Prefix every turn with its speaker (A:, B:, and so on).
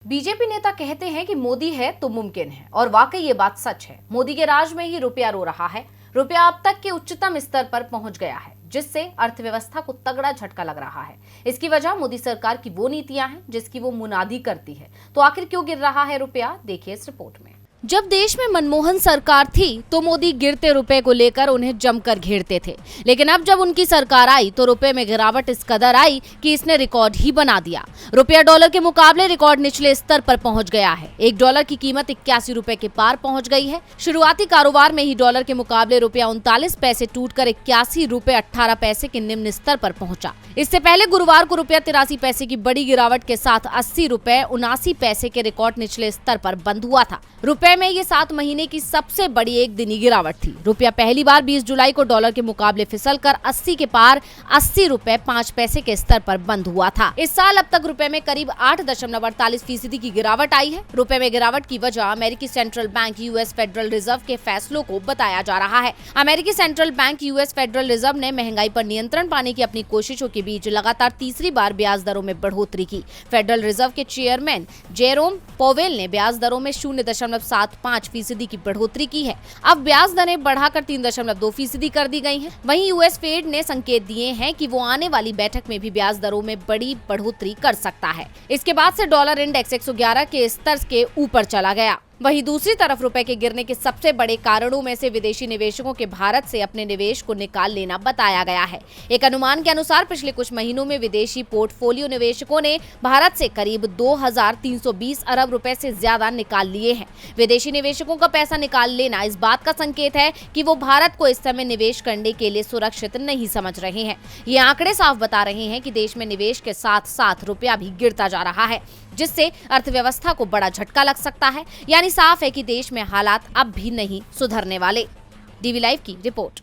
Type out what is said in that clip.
A: BJP नेता कहते हैं कि मोदी है तो मुमकिन है और वाकई ये बात सच है। मोदी के राज में ही रुपया रो रहा है। रुपया अब तक के उच्चतम स्तर पर पहुंच गया है, जिससे अर्थव्यवस्था को तगड़ा झटका लग रहा है। इसकी वजह मोदी सरकार की वो नीतियां हैं जिसकी वो मुनादी करती है। तो आखिर क्यों गिर रहा है रुपया, देखिए इस रिपोर्ट में। जब देश में मनमोहन सरकार थी तो मोदी गिरते रुपए को लेकर उन्हें जमकर घेरते थे, लेकिन अब जब उनकी सरकार आई तो रुपए में गिरावट इस कदर आई कि इसने रिकॉर्ड ही बना दिया। रुपया डॉलर के मुकाबले रिकॉर्ड निचले स्तर पर पहुंच गया है। $1 की कीमत 81 रुपए के पार पहुंच गई है। शुरुआती कारोबार में ही डॉलर के मुकाबले रुपया 39 पैसे टूटकर 81 रुपए 18 पैसे के निम्न स्तर पर पहुंचा। इससे पहले गुरुवार को रुपया 83 पैसे की बड़ी गिरावट के साथ 80 रुपए 79 पैसे के रिकॉर्ड निचले स्तर पर बंद हुआ था। रुपए में ये 7 महीने की सबसे बड़ी एक दिनी गिरावट थी। रुपया पहली बार 20 जुलाई को डॉलर के मुकाबले फिसलकर 80 के पार 80 रुपए 5 पैसे के स्तर पर बंद हुआ था। इस साल अब तक रुपए में करीब 8.48% की गिरावट आई है। रुपए में गिरावट की वजह अमेरिकी central bank US federal reserve के फैसलों को बताया जा रहा है। अमेरिकी central bank US federal reserve ने महंगाई पर नियंत्रण पाने की अपनी कोशिशों के बीच लगातार तीसरी बार ब्याज दरों में बढ़ोतरी की। फेडरल रिजर्व के चेयरमैन जेरोम पोवेल ने ब्याज दरों में 0.75% की बढ़ोतरी की है। अब ब्याज दरें बढ़ाकर 3.2% कर दी गई हैं। वहीं यूएस फेड ने संकेत दिए हैं कि वो आने वाली बैठक में भी ब्याज दरों में बड़ी बढ़ोतरी कर सकता है। इसके बाद से डॉलर इंडेक्स 111 के स्तर के ऊपर चला गया। वहीं दूसरी तरफ रुपए के गिरने के सबसे बड़े कारणों में से विदेशी निवेशकों के भारत से अपने निवेश को निकाल लेना बताया गया है। एक अनुमान के अनुसार पिछले कुछ महीनों में विदेशी पोर्टफोलियो निवेशकों ने भारत से करीब 2320 अरब रुपए से ज्यादा निकाल लिए हैं। विदेशी निवेशकों का पैसा निकाल लेना इस बात का संकेत है कि वो भारत को इस समय निवेश करने के लिए सुरक्षित नहीं समझ रहे हैं। ये आंकड़े साफ बता रहे हैं कि देश में निवेश के साथ साथ रुपया भी गिरता जा रहा है, जिससे अर्थव्यवस्था को बड़ा झटका लग सकता है। यानी साफ है कि देश में हालात अब भी नहीं सुधरने वाले। डीवी लाइव की रिपोर्ट।